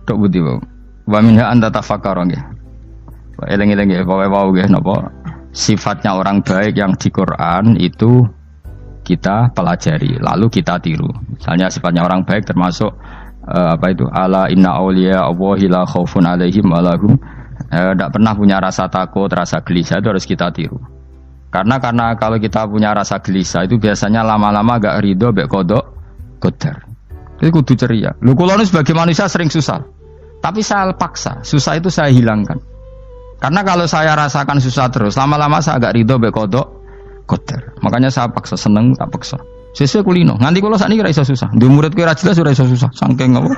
tok budi wae. Wa minha anta tafakkara nggih. Eling-eling nggih pokoke wau nggih napa sifatnya orang baik yang di Quran itu kita pelajari lalu kita tiru. Misalnya sifatnya orang baik termasuk apa itu ala inna auliya Allahi la khaufun alaihim wa lahum tidak pernah punya rasa takut, rasa gelisah, itu harus kita tiru. Karena kalau kita punya rasa gelisah itu biasanya lama-lama agak ridho mbek kodok qadar. Itu kudu ceria. Lho kula sebagai manusia sering susah. Tapi saya paksa, susah itu saya hilangkan. Karena kalau saya rasakan susah terus, lama-lama saya agak ridho mbek kodok qadar. Makanya saya paksa, seneng tak paksa. Sesuai kulino, nganti kalau saat ini kira iso susah. Di murid kira jelas sudah iso susah, sangking apa?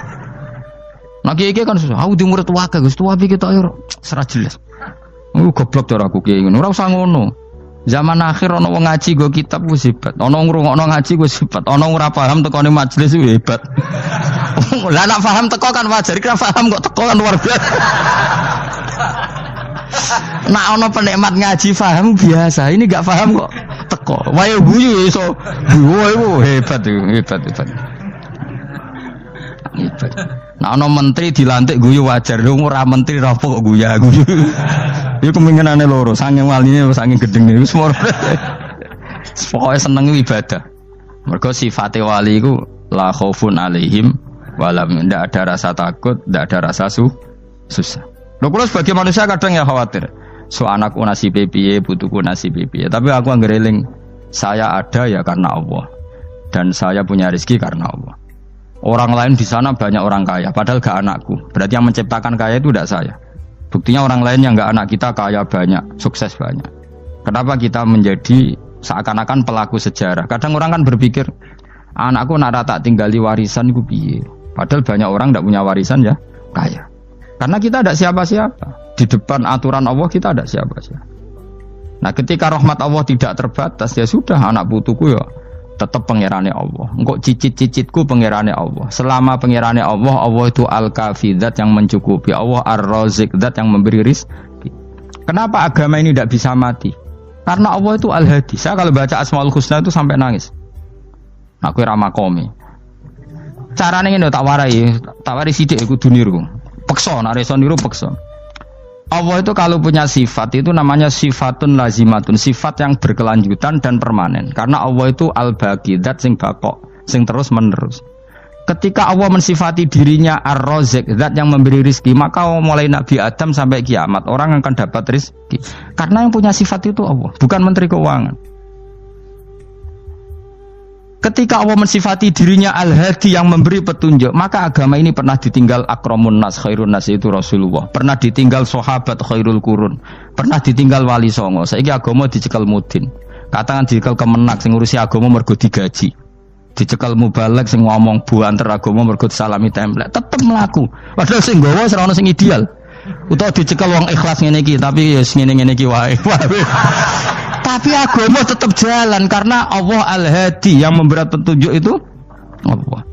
Nah kiai kan susah. Aku di murid wakil, gus tua pikir tak ayo serah jelas. Goblok cara aku kiai ngono, ora usah ngono. Zaman akhir ono wong ngaji go kitab wis hebat, ono ngrungokno ngaji wis hebat, ono ora paham tekone majelis wis hebat. Lah nek paham teko kan wajar, kira paham kok teko kan luar biasa. Nak ono penikmat ngaji paham biasa, ini gak paham kok teko. Wae guyu iso. Guyu hebat. Nak ono menteri dilantik guyu wajar, ora menteri rapo kok guyu. Iku kemungkinane loro, saking waline saking gedenge wis moro. Pokoke seneng ibadah. Mergo sifate wali iku la khaufun alaihim walam, ndak ada rasa takut, ndak ada rasa susah. Lho kula sebagai manusia kadang ya khawatir. So anakku nasibe piye, putuku nasibe piye. Tapi aku anggere eling, saya ada ya karena Allah. Dan saya punya rezeki karena Allah. Orang lain di sana banyak orang kaya, padahal gak anakku. Berarti yang menciptakan kaya itu tidak saya. Buktinya orang lain yang gak anak kita kaya banyak, sukses banyak. Kenapa kita menjadi seakan-akan pelaku sejarah? Kadang orang kan berpikir, anakku nak tak tinggali warisan iku piye. Padahal banyak orang tidak punya warisan ya kaya. Karena kita ada siapa-siapa. Di depan aturan Allah kita ada siapa-siapa. Nah ketika rahmat Allah tidak terbatas, ya sudah anak putuku ya tetap pengirannya Allah. Engkau cicit-cicitku pengirannya Allah. Selama pengirannya Allah, Allah itu al-kafi, zat yang mencukupi. Allah ar-razik, zat yang memberi rizki. Kenapa agama ini tidak bisa mati? Karena Allah itu al-hadi. Saya kalau baca Asmaul Husna itu sampai nangis. Aku ramakomi. Caranya ini tak warai sidik aku duniru. Pekso, nareso niru pekso. Allah itu kalau punya sifat itu namanya sifatun lazimatun, sifat yang berkelanjutan dan permanen. Karena Allah itu al-baqi, zat sing bakok, sing terus menerus. Ketika Allah mensifati dirinya ar-razik, zat yang memberi rizki, maka mulai Nabi Adam sampai kiamat orang akan dapat rizki. Karena yang punya sifat itu Allah, bukan menteri keuangan. Ketika Allah mensifati dirinya al-hadi yang memberi petunjuk, maka agama ini pernah ditinggal akramun nas, khairun nas itu Rasulullah. Pernah ditinggal sahabat khairul qurun. Pernah ditinggal wali songo. Saiki agama dicekel mudin. Katakan dicekel kemenak sing ngurusi agama mergo digaji. Dicekel mubalek sing ngomong buanter agama mergo salami template. Tetep mlaku. Padahal sing nggawa ora ono sing ideal. Utawa dicekel wong ikhlas ngene iki, tapi ya ngene-ngene iki wae. Tapi agama tetap jalan karena Allah al-hadi yang memberi petunjuk itu Allah.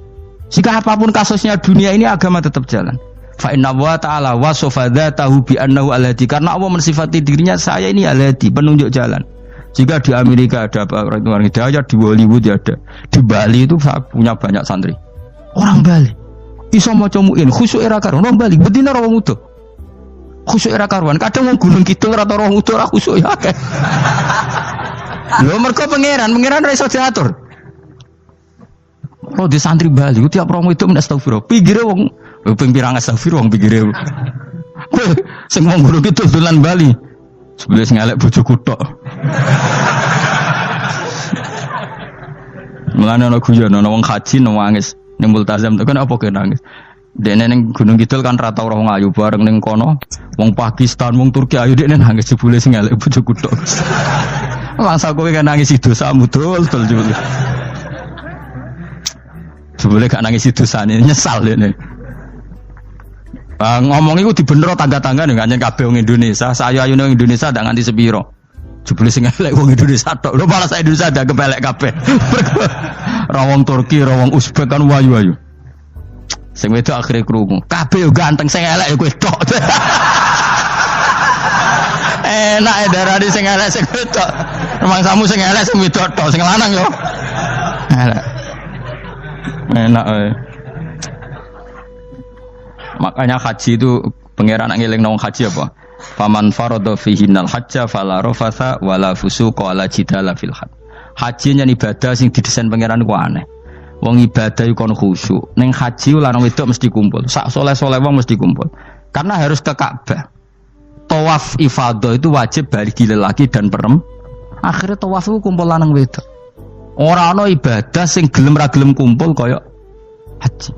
Jika apapun kasusnya dunia ini agama tetap jalan. Fa inna wa ta'ala wasafa dzatahu bi annahu al-hadi, karena Allah mensifati dirinya saya ini al-hadi, penunjuk jalan. Jika di Amerika ada orang hidayah, di Hollywood ada, di Bali itu punya banyak santri. Orang Bali iso maca muin khusyuk era karo orang Bali bedina ora mutu. Khusyuk era karuan, kadang wong gunung kidul rata roh utuh ora khusyuk ya akeh. Lho mergo pangeran ora iso diatur. Oh di santri Bali ku tiap romo itu astagfirullah. Pinggire wong ping pirang astagfirullah wong pinggire. Sing wong gunung kidul dolan Bali. Sebelah sing elek bojoku tok. Mulane ana guyon ana wong haji nangis ning multazam tekan apa ke nangis. Dene ning Gunung Kidul kan rata ora wong ayu bareng ning kono. Wong Pakistan, wong Turki ayu dekne nangis jebule sing elek bojoku tok. Masa kowe kan nangis dosamu dul jebule. Jebule gak nangis dosane nyesal dene. Ngomong iku dibenero tangga-tangga ning kanjen kabeh wong Indonesia. Sayu-ayune wong Indonesia ndak nganti sepiro. Jebule sing elek wong Indonesia tok. Lho malah sak Indonesia ndak kepelek kabeh. Ra wong Turki, ra wong Uzbek kan wayu-wayu. Sing wedok akhire krungu. Kabeh yo ganteng, sing elek yo kowe tok. Enak darani sing elek sing wedok. Rumangsamu sing elek sing wedok tok, sing lanang yo. Elek. Enak ae. Makanya haji itu pangeran ngeling nang haji apa? Faman farada fihinnal hajja fala rafatha wala fusuqa wala jidala fil hajj. Haji nya ibadah sing didesain pangeran ku aneh. Wong ibadah iku kon khusyuk. Ning haji lanang wedok mesti kumpul. Sak soleh-soleh wong mesti kumpul. Karena harus ke Ka'bah. Tawaf ifadah itu wajib bagi lelaki dan perempuan. Akhirnya tawaf itu kumpul lanang wedok. Ora ana ibadah sing gelem ra gelem kumpul kaya haji.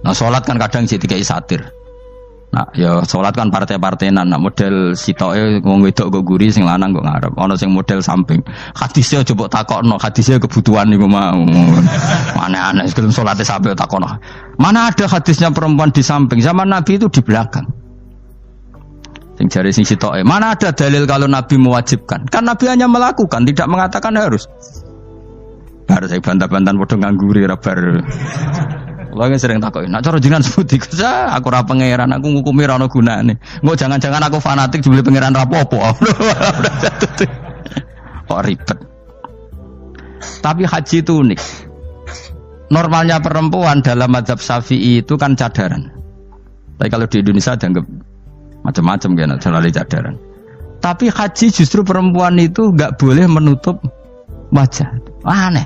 Nah salat kan kadang jadi dikai satir. Nah, ya salat kan partai-partainan, nah model sitoke wong wedok kok guri sing lanang kok ngarep. Ana sing model samping. Hadise aja mbok takokno, hadise kebutuhan niku mau. Aneh-aneh sebelum salate sampe takokno. Mana ada hadisnya perempuan di samping? Zaman Nabi itu di belakang. Sing jare sing sitoke, mana ada dalil kalau Nabi mewajibkan? Kan Nabi hanya melakukan, tidak mengatakan harus. Bar saya bantah-bantahan padha ngangguri ra bar. Lagi sering takoki, nak cara jenengan sebuti kerja, aku ora pangeran, aku ngukumi ra ono gunane. Engko jangan-jangan aku fanatik jebule pangeran ra apa-apa. Kok ribet. Tapi haji itu unik. Normalnya perempuan dalam mazhab Syafi'i itu kan cadaran. Tapi kalau di Indonesia dianggap macam-macam kan, terlalu cadaran. Tapi haji justru perempuan itu enggak boleh menutup wajah. Aneh.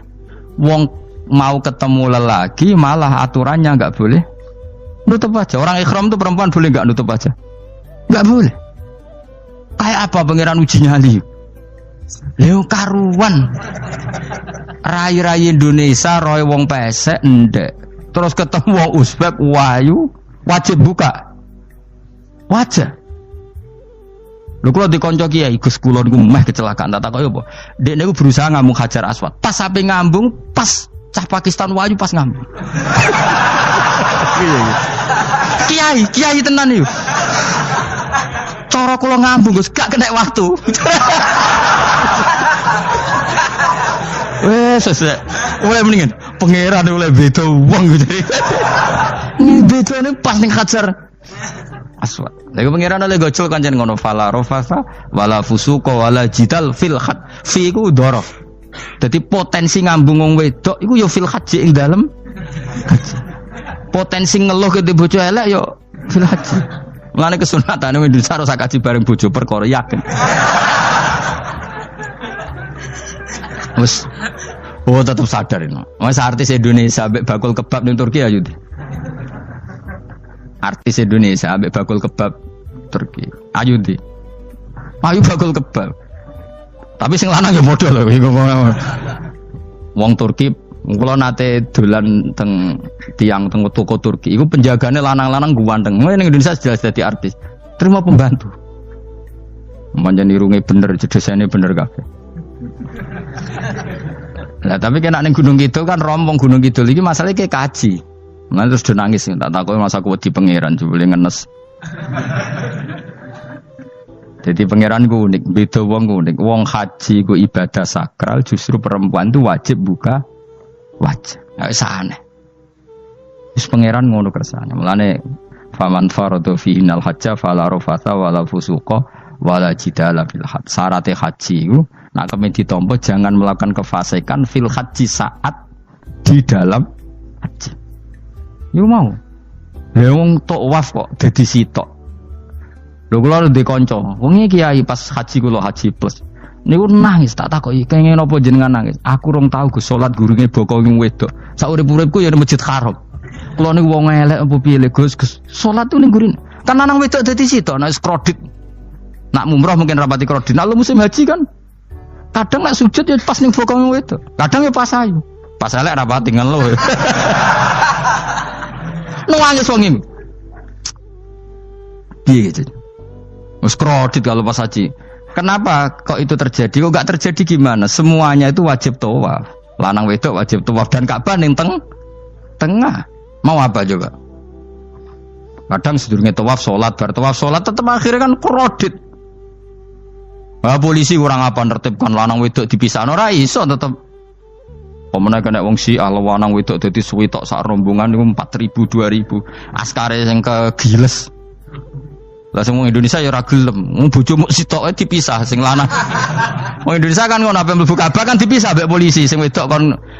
Wong mau ketemu lelaki malah aturannya enggak boleh nutup wajah. Orang ikhram itu perempuan boleh enggak nutup wajah? Enggak boleh. Kayak apa pangeran uji nyali? Leo karuan. Rai-rai Indonesia roy wong pesek ndek. Terus ketemu wong Uzbek wayu wajib buka wajah. Lho kula dikonco kiai Gus kula niku meh kecelakaan tak takoki apa. Dek niku berusaha ngambung Hajar Aswad. Pas sampe ngambung pas cah Pakistan wayu pas ngambung. Kiai tenan iki. Cara kula ngambung Gus gak kena waktu. Sesek. Oleh mendingan pangeran oleh beda wong gitu. Bedane pas ning Hajar Aswad. Lha pangeran oleh gocol kancen ngono fala rafasa wala fusuqa wala jidal fil had. Fi iku dhorof. Dadi potensi ngambung wong wedok iku ya fil haji ing dalem haji. Potensi ngeluh ke bojo elek ya fil haji. Mulane kesunatane Indonesia harus kaji bareng bojo perkara yakin. Wes tetap sadar ini. Mas artis Indonesia ambek bakul kebab ning Turki ayo. Artis Indonesia ambek bakul kebab Turki. Ayo di. Ayo bakul kebab. Tapi sing lanang ya modal lho iku. Wong Turki kula nate dolan teng tiang teng toko Turki. Iku penjagane lanang-lanang guanteng. Ning Indonesia jelas dadi artis. Terima pembantu. Manjan irunge bener, jedesane bener kabeh. Lah tapi kena ning Gunung Kidul kan rombong Gunung Kidul iki masalahnya kayak kaji. Nah terus do nangis tak takoki masa aku wedi pangeran jebule ngenes. Jadi pangeran ku unik, beda wong unik. Wong haji ku ibadah sakral, justru perempuan itu wajib buka wajah. Ya wis aneh. Wis pangeran ngono kersane. Mulane faman faradu fi innal hajja fala rafatha wala fusuqa wala jidala fil hajj. Syarat haji iku nak kemen ditampa jangan melakukan kefasikan fil haji saat di dalam haji. Yo mau. Lah wong tawaf kok dadi sitok. Lho kula ndek kanca, wong iki kiai pas haji kula haji plus. Niku nangis tak takoki, kenging napa jenengan nangis? Aku rong tau Gus salat gurunge boko ning wedok. Sak urip-uripku ya ning Masjid Haram. Kula niku wong elek apa piye le Gus? Salat tuh ning gurine. Kan lanang wedok dadi sitok nek kredit. Nak mumrah mungkin rapati kredit. Nak musim haji kan kadang nek sujud ya pas ning boko ning wedok. Kadang ya pas ayu. Pas elek rapati ngeluh. Nangis wong iki. Piye gitu? Wes kredit kalau pas haji. Kenapa kok itu terjadi? Kok enggak terjadi gimana? Semuanya itu wajib tawaf. Lanang wedok wajib tawaf dan Ka'bah ning tengah. Mau apa coba? Kadang sedurunge tawaf salat, bar tawaf salat tetep akhirnya kan kredit. Bah polisi kurang apa nertibkan lanang wedok dipisahno ora iso tetep. Pemene kena wong Syiah lanang wedok dadi suwi tok sak rombongan niku 4.000 2.000. Askare sing kegiles. Lah semua Indonesia ya ora gelem. Wong bojomu sitoke dipisah sing lanang. Wong Indonesia kan ngono ape mlebu Ka'bah kan dipisah mbek polisi sing wedok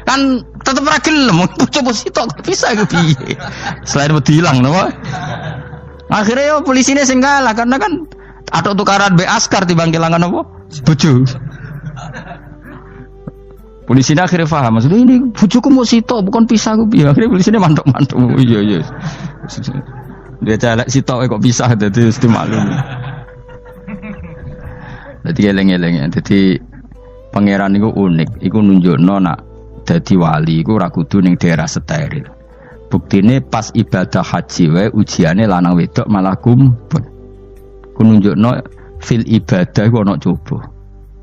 kan tetep ora gelem. Wong bojomu sitok dipisah iku piye? Selain wedi ilang napa? Akhirnya yo polisine sing kalah karena kan ada tukaran be askar timbang kelangan apa? Bojo. Polisine akhirnya paham, maksudnya ini bojoku mau sitok bukan pisah ku piye. Akhirnya polisine mantuk-mantuk. Iya. Dia celek sitok kok pisah dadi mesti maklum. Dadi eleng-eleng. Dadi pangeran iku unik, iku nunjukno nak dadi wali iku ora kudu ning daerah steril. Buktine pas ibadah haji wae ujiane lanang wedok malah kumpul. Ku nunjukno fil ibadah iku ana coba.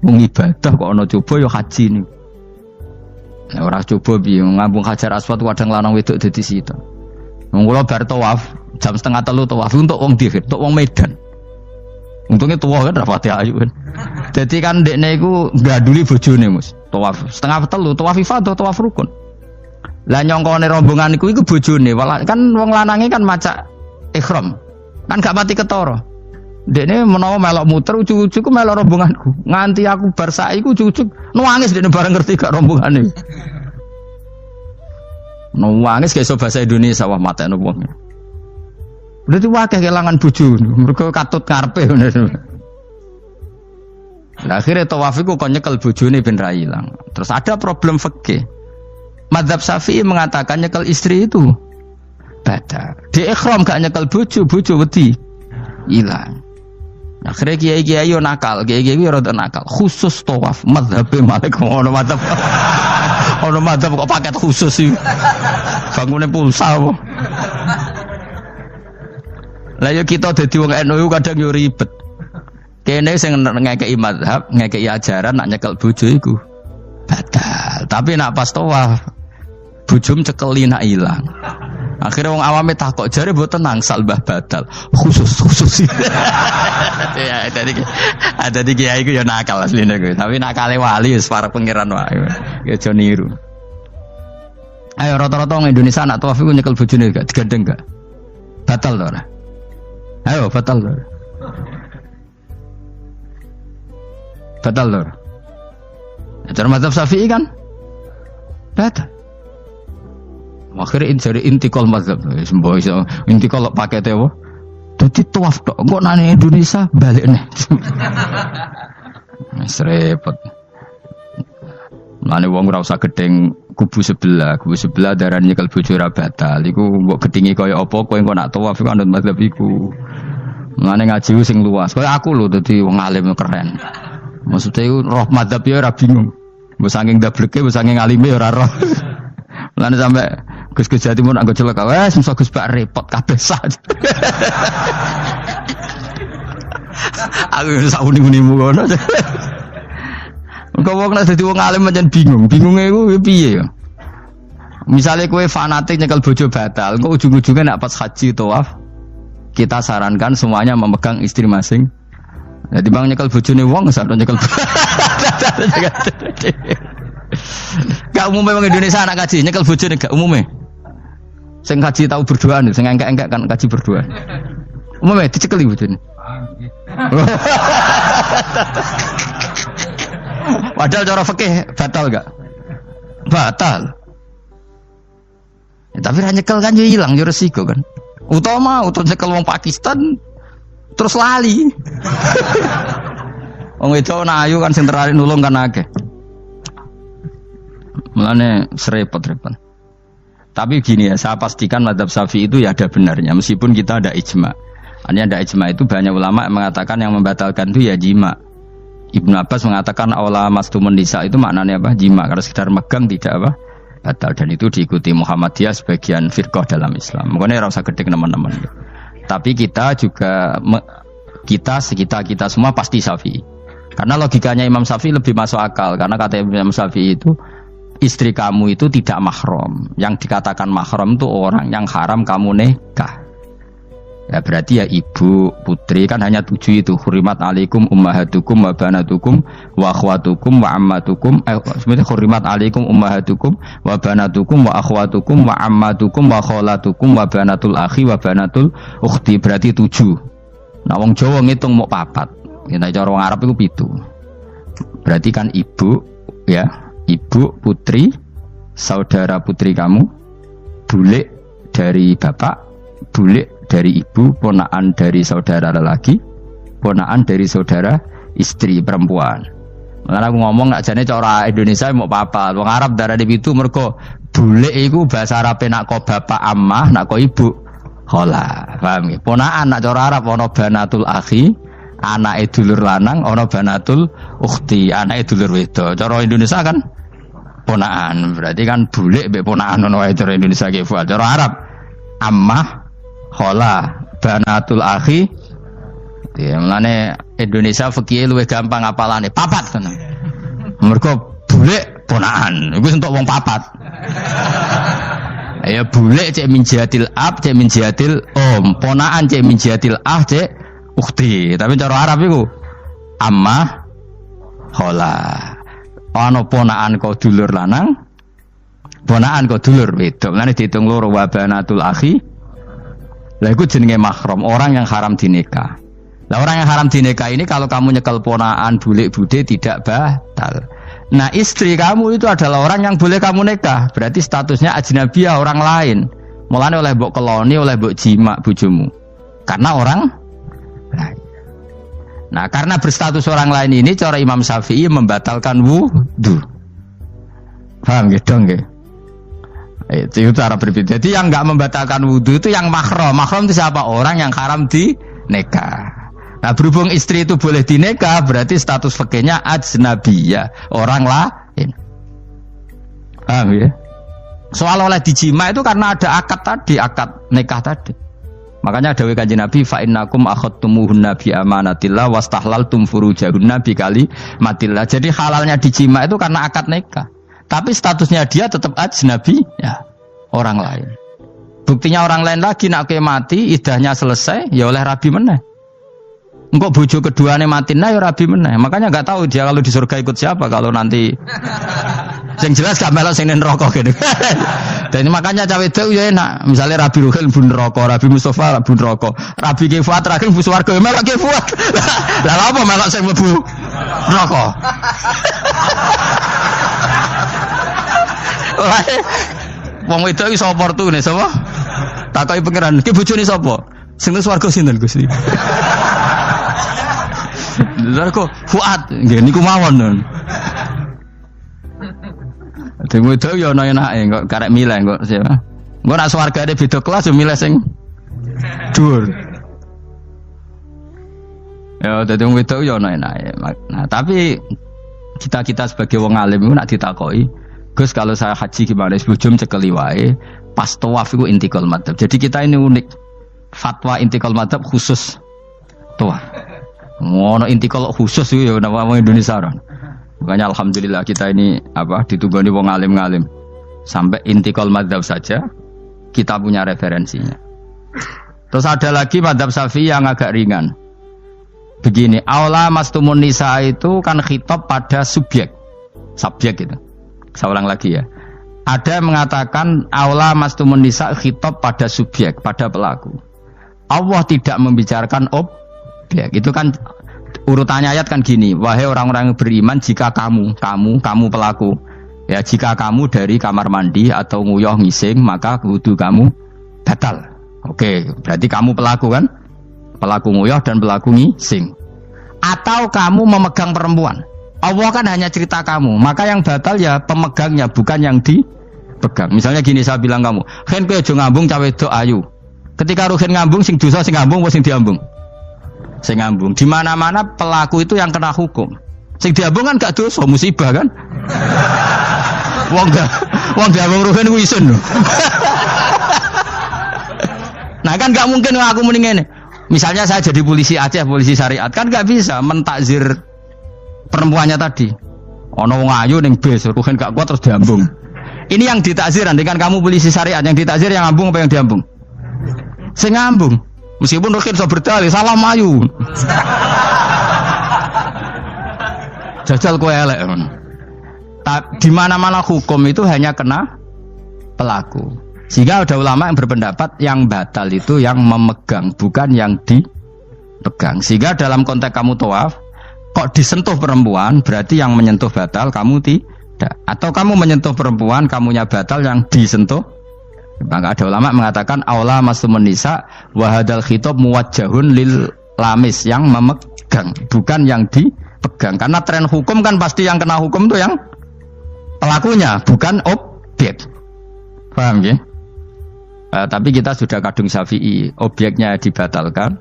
Wong ibadah kok ana coba ya haji niku. Nek ora coba piye ngambung Hajar Aswad kadang lanang wedok dadi sitok. Wong kula bar tawaf jam 2:30 tawaf untuk wong dihir, untuk wong Medan. Untungnya tua kan rapati ayu kan. Jadi kan dekne iku ngganduli bojone Mus. Tawaf 2:30 tawaf ifadah tawaf rukun. Lah nyongkone rombongan iku bojone, kan wong lanange kan macak ihram. Kan gak pati ketara. Dekne menawa melok muter ujug-ujug ku melok rombonganku. Nganti aku bar saiki ujug-ujug nangis dekne bareng ngerti gak rombongane. Nangis kayak bahasa Indonesia wah matekno wong. Berarti wakil kelangan bojo, mergo katut karepe ngono. Lah akhire tawaf iku kon nyekel bojone ben ra ilang. Terus ada problem fikih. Mazhab Syafi'i mengatakan nyekel istri itu batal. Di ihram gak nyekel bojo wedi ilang. Akhirnya kiai-kiai yo nakal, kiai-kiai yo rada nakal. Khusus tawaf mazhab Malik ono mazhab. Ono mazhab kok paket khusus iki. Bangune pulsa apa? Lah yo kita dadi wong NU kadang yo ribet. Kene sing ngekeki mazhab, ngekeki ajaran nak nyekel bojo iku batal. Tapi nak pas tawaf bojom cekeli nak ilang. Akhirnya wong awame takok jare mboten nangsal mbah batal. Khusus. Ya ada di kiai iku ya nakal asline kuwi. Tapi nakale wali wis para pangeran wae. Ya aja niru. Ayo rata-rata wong Indonesia nak tawaf iku nyekel bojone gak digandeng gak? Batal to ora? Ayo batal to. Batal to. Cara mazhab Syafi'i kan batal. Akhirnya jadi intikal mazhab. Semboh iso intikal pakai tewo. Dadi tawaf tok kok nang Indonesia balik nih. Repot. Mane wong ora usah gedeng kubu sebelah darane nyekel bojo ora batal. Iku mbok gedingi kaya apa kowe engko nak tawaf iku anut mazhab iku. Mane ngaji sing luas. Kaya aku lho dadi wong alim keren. Maksudnya iku roh mazhab ya ora bingung. Mbok saking dableke, mbok saking alime ora roh. Mane sampe Gus Jawa Timur anggo celaka wes mesti Gus Bak repot kabeh sak. Aku sak uni-unimu ngono. Kok wong nek dadi wong alim pancen bingung. Bingunge iku piye ya? Misale kowe fanatik nyekel bojo batal, kok ujung-ujungnya nek pas haji tawaf kita sarankan semuanya memegang istri masing. Jadi bang nyekel bojone wong sak nyekel. Gak umumnya orang Indonesia anak kaji nyekel bojone gak umumnya. Sing kaji tahu berduaan, sing engkek-engkek kan kaji berduaan. Umumnya dicekeli bojone. Padahal cara fikih batal gak? Batal. Ya, tapi ra nyekel kan yo ilang yo resiko kan. Utama nyekel wong Pakistan terus lali. Wong wedok ayu kan sing terari nulung kan akeh. Mulane serepot-repot. Tapi gini ya, saya pastikan mazhab Syafi'i itu ya ada benarnya meskipun kita ada ijma. Artinya ada ijma itu banyak ulama yang mengatakan yang membatalkan itu ya jima. Ibnu Abbas mengatakan awla mastumun nisa itu maknanya apa? Jima. Kalau sekedar megang tidak apa? Batal, dan itu diikuti Muhammadiyah sebagian firqah dalam Islam. Makanya rasa gede teman-teman. Tapi kita juga kita semua pasti Syafi'i. Karena logikanya Imam Syafi'i lebih masuk akal karena kata Imam Syafi'i itu istri kamu itu tidak mahram. Yang dikatakan mahram itu orang yang haram kamu nikah. Ya berarti ya ibu, putri kan hanya 7 itu. Hurimat alaikum ummahatukum wa banatukum wa akhwatukum wa ammatukum. Sebenarnya hurimat alaikum ummahatukum wa banatukum wa akhwatukum wa ammatukum wa kholatukum wa banatul akhi wa banatul ukhti. Berarti 7. Nah wong Jawa ngitung mau 4. Kita cara wong Arab itu 7. Berarti kan ibu, ya, ibu, putri, saudara putri kamu, bule dari bapak, bule dari ibu, ponakan dari saudara lelaki, ponakan dari saudara istri perempuan. Makanya aku ngomong nak jane cara Indonesia mau apa? Wong Arab darane pitu mergo bule iku bahasa Arab nak ko bapak ammah, nak ko ibu khala. Paham ya? Ponakan nak cara Arab ana banatul akhi, anake dulur lanang, ana banatul ukhti, anake dulur wedok. Cara Indonesia kan ponakan. Berarti kan bule mbek ponakan ana wae cara Indonesia ki. Cara Arab ammah, khala, banatul akhi. Ya, mulane Indonesia fikih luwih gampang apalane papat tenan. Mergo bule ponakan, iku entuk wong papat. Ya bule cek min jihatil ab, cek min jihatil om, ponakan cek min jihatil ah, cek ukhti. Tapi cara Arab iku ammah, khala. Ana ponakan kok dulur lanang, ponakan kok dulur wedok. Mulane diitung loro wa banatul akhi. Lah iku jenenge mahram, orang yang haram dinikah. Nah, orang yang haram dinikah ini kalau kamu nyekel ponaan bulik bude tidak batal. Nah istri kamu itu adalah orang yang boleh kamu nikah. Berarti statusnya ajnabiyah, orang lain. Mulane oleh mbok keloni, oleh mbok jima bojomu. Karena orang lain. Nah karena berstatus orang lain ini cara Imam Syafi'i membatalkan wudu. Paham gitu nggih? Itu cara berbeda. Jadi yang enggak membatalkan wudu itu yang mahram. Mahram itu siapa? Orang yang haram dinikah. Nah berhubung istri itu boleh dinikah, berarti status fikihnya ajnabiyah, orang lain. Paham ya? Soal oleh dijima itu karena ada akad tadi, akad nikah tadi. Makanya dawuh Kanjeng Nabi, fa innakum akhadtumuhunna bi amanatillah wastahlaltum furujahunna bi kalimatillah. Jadi halalnya dijima itu karena akad nikah. Tapi statusnya dia tetap ajnabi, ya, orang lain. Buktinya orang lain lagi nak mati, idahnya selesai, ya oleh rabi meneh. Engkau bojo keduanya mati nah ya rabi meneh. Makanya enggak tahu dia kalau di surga ikut siapa kalau nanti. Sing jelas gak melok sing neraka gitu. Dan makanya cawe itu ya enak. Misalnya Rabi Ruhil bun neraka, Rabi Mustafa bun neraka, Rabi Kifuat terakhir bun swarga melok Kifuat. Lah apa melok sing mlebu neraka? Wong wedok iki sapa opportune sapa? Takoki pangeran, ki bojone sapa? Sing nang swarga sinten Gusti? Lha kok Fuad nggih niku mawon. Dene wedok yo ana enake kok karek milih kok siapa. Engko nek swargane beda kelas yo milih sing dhuwur. Ya dadi wong wedok yo ana enake. Nah, tapi kita sebagai wong alim iku nek ditakoki, Gus kalau saya haji gimana? Sebelum cekeli wae, pas tawaf iku intikal madhab. Jadi kita ini unik. Fatwa intikal madhab khusus tawaf. Ngono intikal khusus itu ya nama wong Indonesia kan. Makanya alhamdulillah kita ini ditunggoni wong alim-alim. Sampai intikal madhab saja kita punya referensinya. Terus ada lagi madhab Syafi'i yang agak ringan. Begini, aula mastumun nisa itu kan khitab pada subjek itu. Saya ulang lagi ya. Ada yang mengatakan aula mastumun nisa khitab pada subjek, pada pelaku. Allah tidak membicarakan objek. Itu kan urutannya ayat kan gini, wahai orang-orang yang beriman, jika kamu pelaku, ya jika kamu dari kamar mandi atau nguyuh ngising, maka wudu kamu batal. Oke, berarti kamu pelaku kan? Pelaku nguyuh dan pelaku ngising. Atau kamu memegang perempuan. Allah kan hanya cerita kamu, maka yang batal ya pemegangnya, bukan yang dipegang. Misalnya gini, saya bilang kamu, "Hen kowe aja ngambung cawe wedok ayu." Ketika ruhen ngambung sing dosa sing ngambung apa sing diambung? Sing ngambung. Di mana-mana pelaku itu yang kena hukum. Sing diambung kan gak dosa, musibah kan? Wong diambung ruhen ku isun lho. Nah kan gak mungkin aku muni ngene. Misalnya saya jadi polisi Aceh, polisi syariat, kan gak bisa mentakzir perempuannya tadi. Ono wong ayu ning bis, ruhen gak kuat terus diambung. Ini yang ditakzir, kan kamu polisi syariat, yang ditakzir yang ngambung apa yang diambung? Sing ngambung. Meskipun ruhin so berdalih, salah mayu. Jajal kowe elek. Di mana-mana hukum itu hanya kena pelaku. Sehingga ada ulama yang berpendapat yang batal itu yang memegang, bukan yang dipegang. Sehingga dalam konteks kamu tawaf, kok disentuh perempuan, berarti yang menyentuh batal, kamu tidak. Atau kamu menyentuh perempuan, kamunya batal, yang disentuh Maka ada ulama mengatakan aula masumun nisa wa hadzal khitab muwajjahun lil lamis yang memegang, bukan yang dipegang. Karena tren hukum kan pasti yang kena hukum itu yang pelakunya, bukan objek. Paham ya? Tapi kita sudah kadung Syafi'i, objeknya dibatalkan,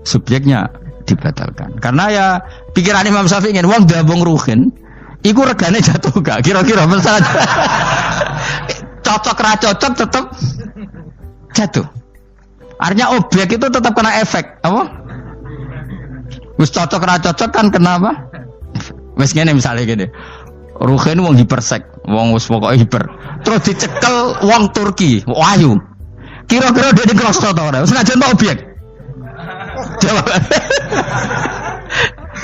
subjeknya dibatalkan. Karena ya pikiran Imam Syafi'i ingin wong dabung ruhin, iku regane jatuh gak? Kira-kira misalnya cocok ra cocok tetap jatuh. Artinya objek itu tetap kena efek, apa? Wis cocok ra cocok kan kenapa? Wis ngene misalnya gini. Ruhin wong hipersek, wong wis pokoke hiper. Terus dicekel wong Turki, ayu. Kira-kira dia dikrosot ta ora? Wis najan objek. Jawab.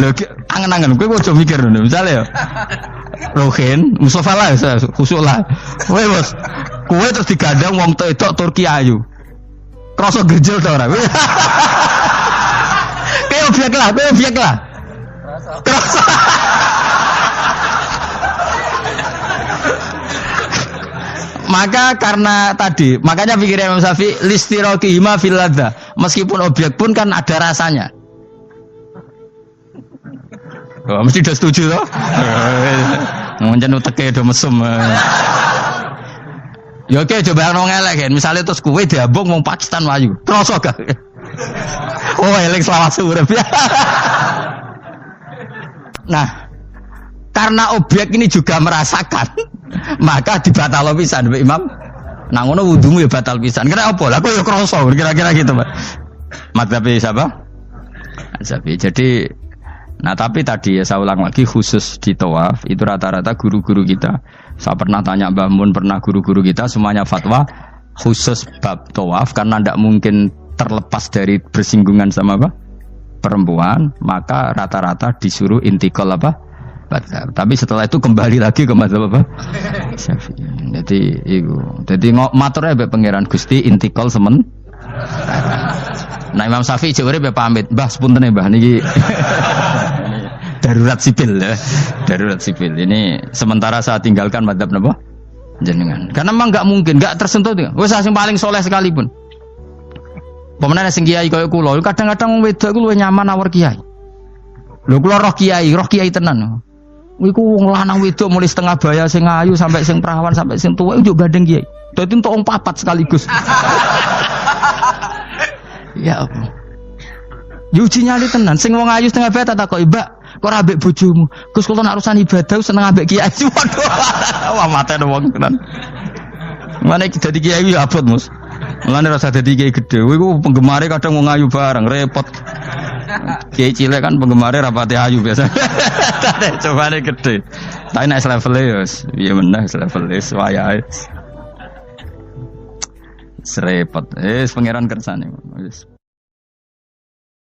Lho angen-angen kowe ojo mikir ngono. Misale ya. Ruhin, Mustafa lah, khusuk lah. Kowe bos, kowe terus digandang wong wedok Turki ayu. Krasa gerjel ta ora? Kowe objek lah. Krasa. Maka karena tadi, makanya pikirnya Imam Syafi'i listiraqihima fil ladza. Meskipun objek pun kan ada rasanya. Oh, mesti udah setuju toh? Mungkin uteke do mesum. Ya oke, coba ono ngelek kan. Misale terus kowe diambung wong Pakistan wayu. Kroso gak? Oh, elek selawat urip. Nah, karena objek ini juga merasakan, maka dibatal pisan Mbak Imam. Nah ngono wudumu ya batal pisan. Kira apa? Lah kok ya kroso kira-kira gitu, Pak. Madzhab siapa? Syafi'i. Jadi nah tapi tadi ya saya ulang lagi khusus di tawaf itu rata-rata guru-guru kita. Saya pernah tanya Mbah Mun, pernah guru-guru kita semuanya fatwa khusus bab tawaf karena tidak mungkin terlepas dari bersinggungan sama apa? Perempuan, maka rata-rata disuruh intikal apa? Madzhab. Tapi setelah itu kembali lagi ke madzhab apa? Syafi'i. Jadi maturnya mbek pangeran Gusti intikal semen. Nah Imam Syafi'i jare be pamit, Mbah sepunten Mbah niki. Darurat sipil ya. Darurat sipil. Ini sementara saya tinggalkan madzhab napa? Jenengan. Karena memang enggak mungkin, enggak tersentuh tuh. Wis sing paling soleh sekalipun. Pemenang sing kiai kaya kula, kadang-kadang wedok iku luwih nyaman awor kiai. Lho kula roh kiai tenan. Iku wong lanang wedok mulai setengah baya sing ayu sampai sing perawan sampai sing tuwa iku gandeng kiai. Dadi entuk wong papat sekaligus. Ya apa? Yuji nyali tenan, sing wong ayu setengah baya tak takoki, "Mbak, kok ora ambek bojomu?" Gus kula nak urusan ibadah seneng ambek kiai. Waduh. Wah matene wong tenan. Mane dadi kiai ya abot, Mus. Mulane rasa dadi kiai gedhe. Iku penggemare kadang wong ayu bareng, repot. Kiai cilik kan penggemare rapati ayu biasa. Cobane gede. Tapi nek level ya piye meneh level wis wayahe. Serepot. Pangeran kersane. Wis